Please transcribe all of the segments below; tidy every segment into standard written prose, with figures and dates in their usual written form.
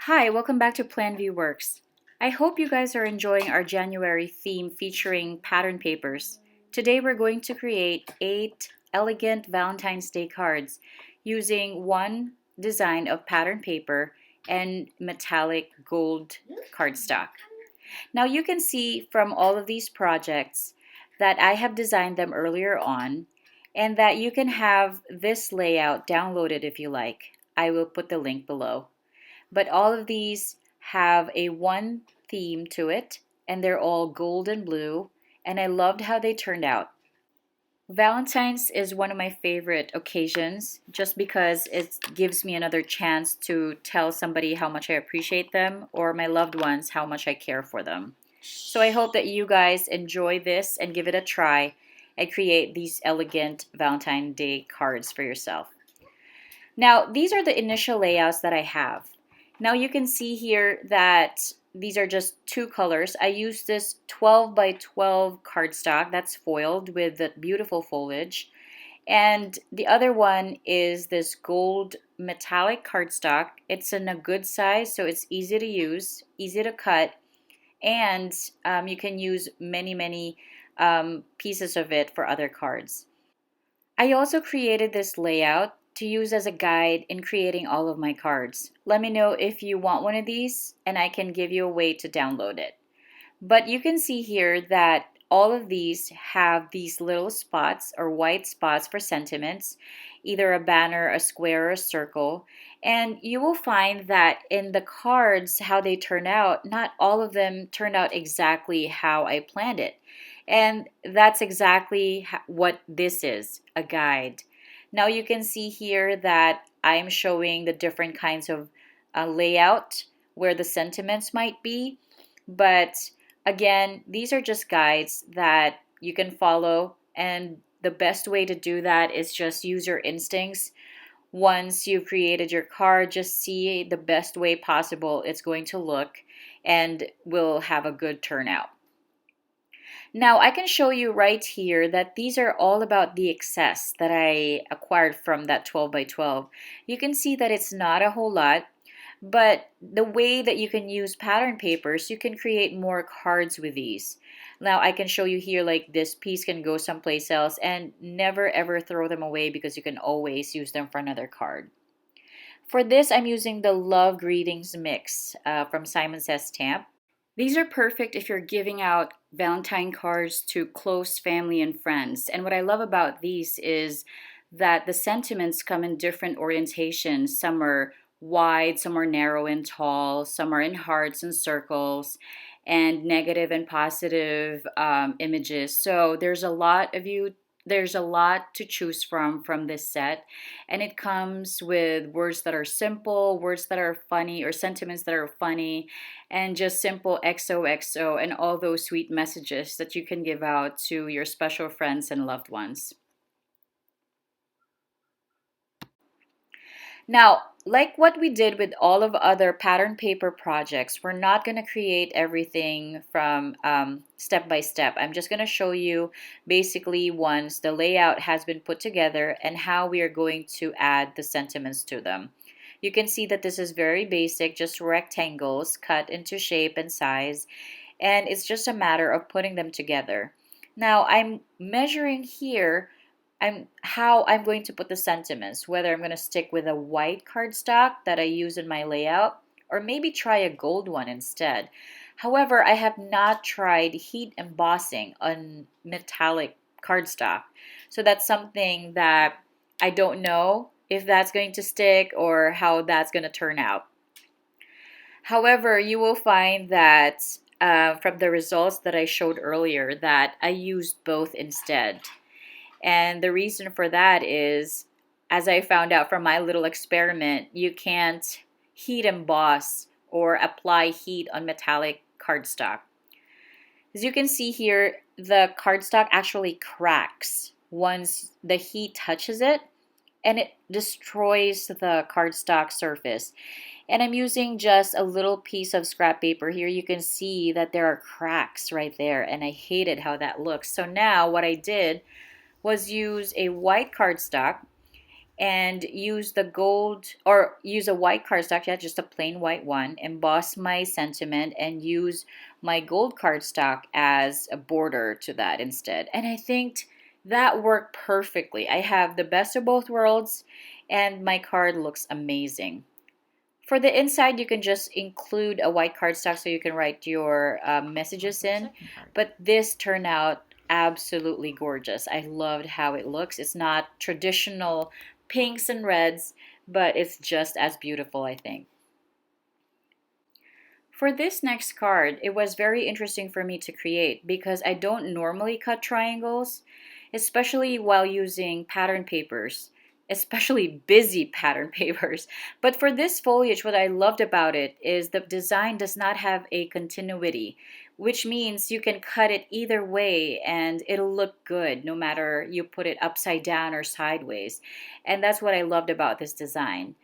Hi, welcome back to Plan View Works. I hope you guys are enjoying our January theme featuring pattern papers. Today we're going to create 8 elegant Valentine's Day cards using one design of pattern paper and metallic gold cardstock. Now you can see from all of these projects that I have designed them earlier on and that you can have this layout downloaded if you like. I will put the link below. But all of these have a one theme to it, and they're all gold and blue, and I loved how they turned out. Valentine's is one of my favorite occasions just because it gives me another chance to tell somebody how much I appreciate them or my loved ones how much I care for them. So I hope that you guys enjoy this and give it a try and create these elegant Valentine's Day cards for yourself. Now, these are the initial layouts that I have. Now you can see here that these are just two colors. I used this 12 by 12 cardstock that's foiled with the beautiful foliage. And the other one is this gold metallic cardstock. It's in a good size, so it's easy to use, easy to cut, and you can use many pieces of it for other cards. I also created this layout to use as a guide in creating all of my cards. Let me know if you want one of these and I can give you a way to download it. But you can see here that all of these have these little spots or white spots for sentiments, either a banner, a square, or a circle. And you will find that in the cards, how they turn out, not all of them turn out exactly how I planned it. And that's exactly what this is, a guide. Now you can see here that I'm showing the different kinds of layout where the sentiments might be. But again, these are just guides that you can follow. And the best way to do that is just use your instincts. Once you've created your card, just see the best way possible it's going to look and will have a good turnout. Now I can show you right here that these are all about the excess that I acquired from that 12 by 12. You can see that it's not a whole lot, but the way that you can use pattern papers, you can create more cards with these. Now I can show you here like this piece can go someplace else and never ever throw them away because you can always use them for another card. For this, I'm using the Love Greetings mix from Simon Says Stamp. These are perfect if you're giving out Valentine cards to close family and friends. And what I love about these is that the sentiments come in different orientations. Some are wide, some are narrow and tall, some are in hearts and circles, and negative and positive images. So there's a lot to choose from this set, and it comes with words that are simple, words that are funny, or sentiments that are funny, and just simple XOXO and all those sweet messages that you can give out to your special friends and loved ones. Now, like what we did with all of other pattern paper projects, we're not going to create everything from step by step. I'm just going to show you basically once the layout has been put together and how we are going to add the sentiments to them. You can see that this is very basic, just rectangles cut into shape and size, and it's just a matter of putting them together. Now, I'm measuring here how I'm going to put the sentiments, whether I'm going to stick with a white cardstock that I use in my layout or maybe try a gold one instead. However, I have not tried heat embossing on metallic cardstock. So that's something that I don't know if that's going to stick or how that's going to turn out. However, you will find that from the results that I showed earlier that I used both instead. And the reason for that is, as I found out from my little experiment, you can't heat emboss or apply heat on metallic cardstock. As you can see here, the cardstock actually cracks once the heat touches it, and it destroys the cardstock surface. And I'm using just a little piece of scrap paper here. You can see that there are cracks right there, and I hated how that looks. So now what I did was use a white cardstock and use the gold or use a white cardstock, yeah, just a plain white one, emboss my sentiment and use my gold cardstock as a border to that instead. And I think that worked perfectly. I have the best of both worlds and my card looks amazing. For the inside, you can just include a white cardstock so you can write your messages in. But this turned out absolutely gorgeous. I loved how it looks. It's not traditional pinks and reds, but it's just as beautiful, I think. For this next card, it was very interesting for me to create because I don't normally cut triangles, especially while using pattern papers, especially busy pattern papers. But for this foliage, what I loved about it is the design does not have a continuity, which means you can cut it either way and it'll look good no matter you put it upside down or sideways. And that's what I loved about this design.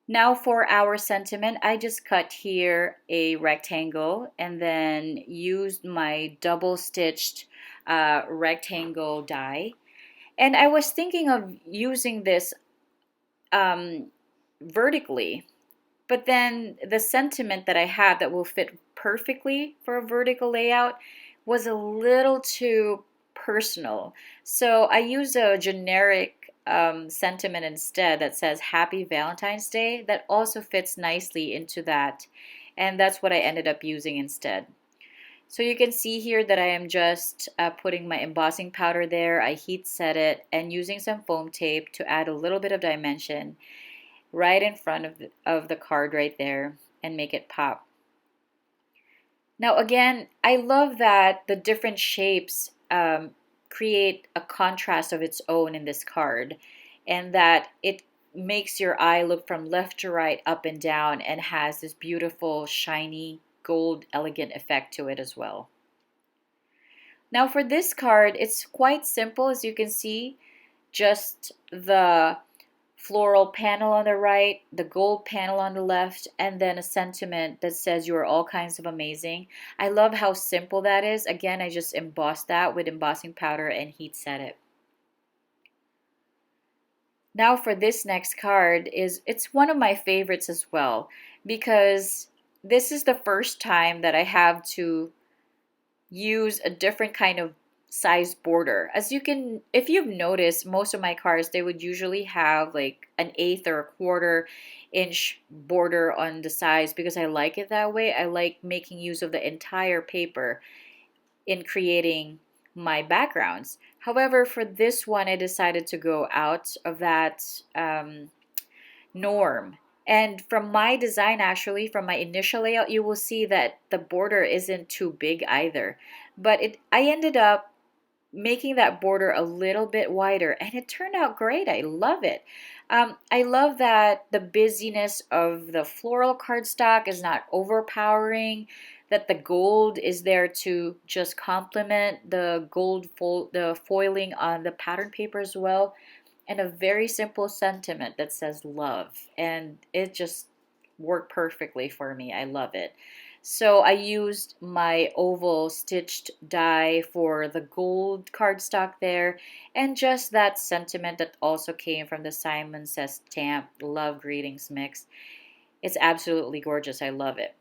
Now for our sentiment, I just cut here a rectangle and then used my double stitched rectangle die. And I was thinking of using this um, vertically, but then the sentiment that I have that will fit perfectly for a vertical layout was a little too personal. So I used a generic sentiment instead that says Happy Valentine's Day that also fits nicely into that. And that's what I ended up using instead. So you can see here that I am just putting my embossing powder there. I heat set it and using some foam tape to add a little bit of dimension right in front of the card right there and make it pop. Now again, I love that the different shapes create a contrast of its own in this card and that it makes your eye look from left to right, up and down, and has this beautiful shiny gold elegant effect to it as well. Now for this card, it's quite simple as you can see, just the floral panel on the right, the gold panel on the left, and then a sentiment that says you are all kinds of amazing. I love how simple that is. Again, I just embossed that with embossing powder and heat set it. Now for this next card it's one of my favorites as well because this is the first time that I have to use a different kind of size border. As you can, if you've noticed, most of my cards, they would usually have like an eighth or a quarter inch border on the sides because I like it that way. I like making use of the entire paper in creating my backgrounds. However, for this one, I decided to go out of that norm. And from my design, actually, from my initial layout, you will see that the border isn't too big either. But I ended up making that border a little bit wider and it turned out great. I love it. I love that the busyness of the floral cardstock is not overpowering, that the gold is there to just complement the the foiling on the pattern paper as well, and a very simple sentiment that says love. And it just worked perfectly for me. I love it. So I used my oval stitched die for the gold cardstock there and just that sentiment that also came from the Simon Says stamp, Love Greetings mix. It's absolutely gorgeous. I love it.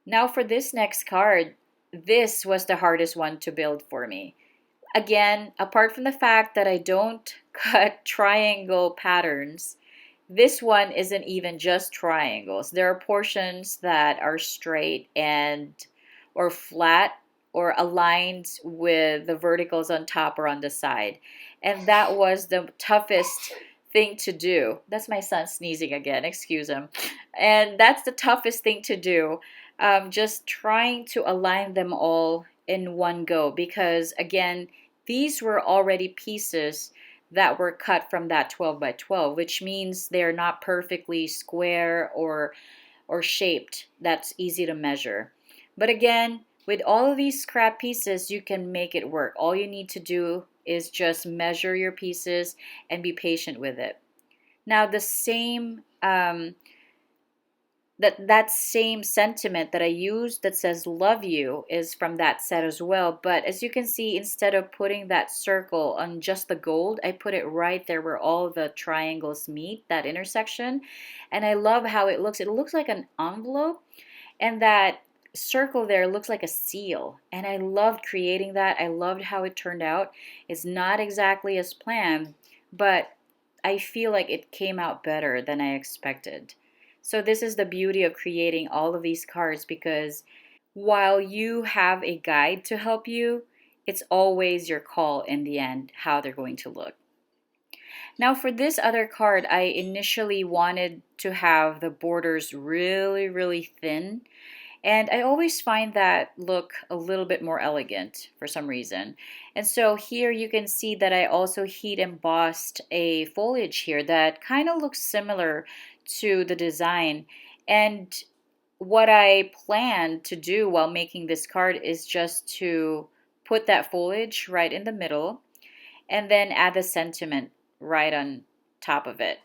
Now for this next card, this was the hardest one to build for me. Again, apart from the fact that I don't cut triangle patterns, this one isn't even just triangles. There are portions that are straight and or flat or aligned with the verticals on top or on the side. And that was the toughest thing to do. That's my son sneezing again, excuse him. And that's the toughest thing to do. Just trying to align them all in one go because again, these were already pieces that were cut from that 12 by 12, which means they're not perfectly square or shaped. That's easy to measure. But again, with all of these scrap pieces, you can make it work. All you need to do is just measure your pieces and be patient with it. Now the same that same sentiment that I used that says love you is from that set as well. But as you can see, instead of putting that circle on just the gold, I put it right there where all the triangles meet, that intersection. And I love how it looks. It looks like an envelope, and that circle there looks like a seal. And I loved creating that. I loved how it turned out. It's not exactly as planned, but I feel like it came out better than I expected. So this is the beauty of creating all of these cards, because while you have a guide to help you, it's always your call in the end how they're going to look. Now for this other card, I initially wanted to have the borders really, really thin. And I always find that look a little bit more elegant for some reason. And so here you can see that I also heat embossed a foliage here that kind of looks similar to the design. And what I plan to do while making this card is just to put that foliage right in the middle and then add the sentiment right on top of it.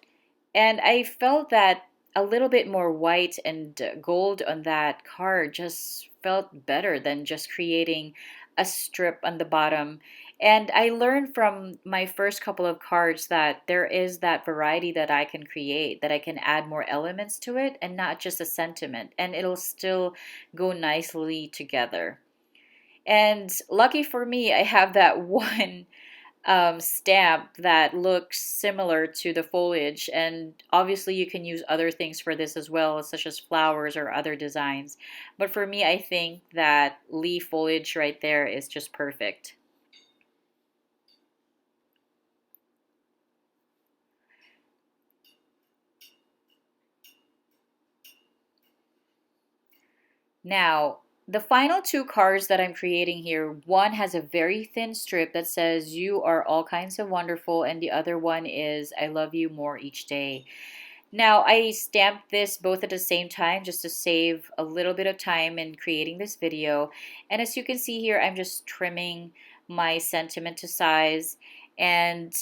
And I felt that a little bit more white and gold on that card just felt better than just creating a strip on the bottom. And I learned from my first couple of cards that there is that variety that I can create, that I can add more elements to it and not just a sentiment, and it'll still go nicely together. And lucky for me, I have that one stamp that looks similar to the foliage. And obviously, you can use other things for this as well, such as flowers or other designs. But for me, I think that leaf foliage right there is just perfect. Now, the final two cards that I'm creating here, one has a very thin strip that says, "You are all kinds of wonderful," and the other one is, "I love you more each day." Now, I stamped this both at the same time just to save a little bit of time in creating this video. And as you can see here, I'm just trimming my sentiment to size and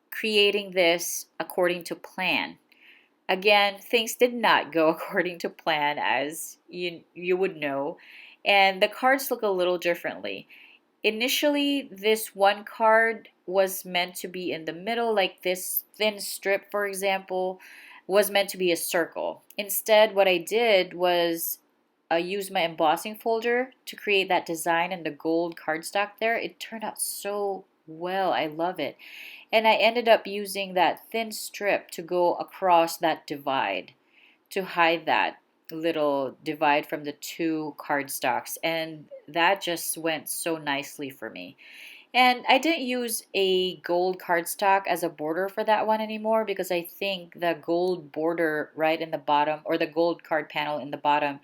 creating this according to plan. Again, things did not go according to plan, as you would know, and the cards look a little differently. Initially, this one card was meant to be in the middle, like this thin strip, for example, was meant to be a circle. Instead, what I did was use my embossing folder to create that design and the gold cardstock there. It turned out so well. I love it. And I ended up using that thin strip to go across that divide to hide that little divide from the two cardstocks. And that just went so nicely for me. And I didn't use a gold cardstock as a border for that one anymore, because I think the gold border right in the bottom, or the gold card panel in the bottom,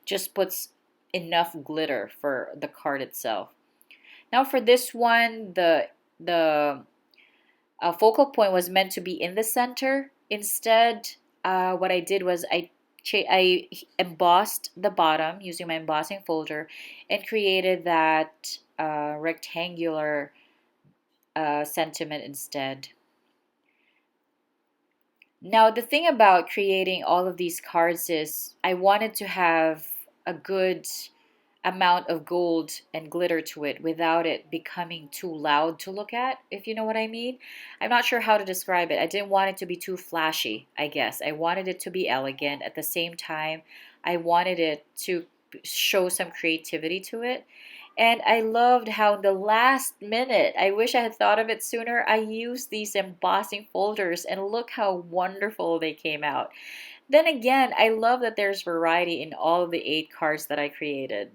just puts enough glitter for the card itself. Now for this one, the focal point was meant to be in the center. Instead, what I did was I embossed the bottom using my embossing folder and created that rectangular sentiment instead. Now, the thing about creating all of these cards is I wanted to have a good amount of gold and glitter to it without it becoming too loud to look at, if you know what I mean. I'm not sure how to describe it. I didn't want it to be too flashy, I guess. I wanted it to be elegant. At the same time, I wanted it to show some creativity to it. And I loved how the last minute, I wish I had thought of it sooner, I used these embossing folders, and look how wonderful they came out. Then again, I love that there's variety in all of the 8 cards that I created.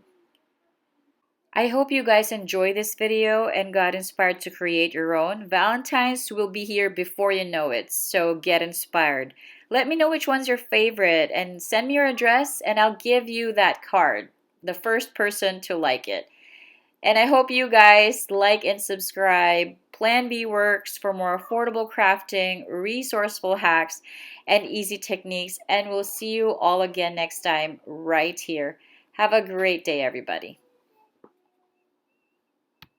I hope you guys enjoy this video and got inspired to create your own. Valentine's will be here before you know it, so get inspired. Let me know which one's your favorite and send me your address and I'll give you that card, the first person to like it. And I hope you guys like and subscribe. Plan B works for more affordable crafting, resourceful hacks, and easy techniques. And we'll see you all again next time right here. Have a great day, everybody.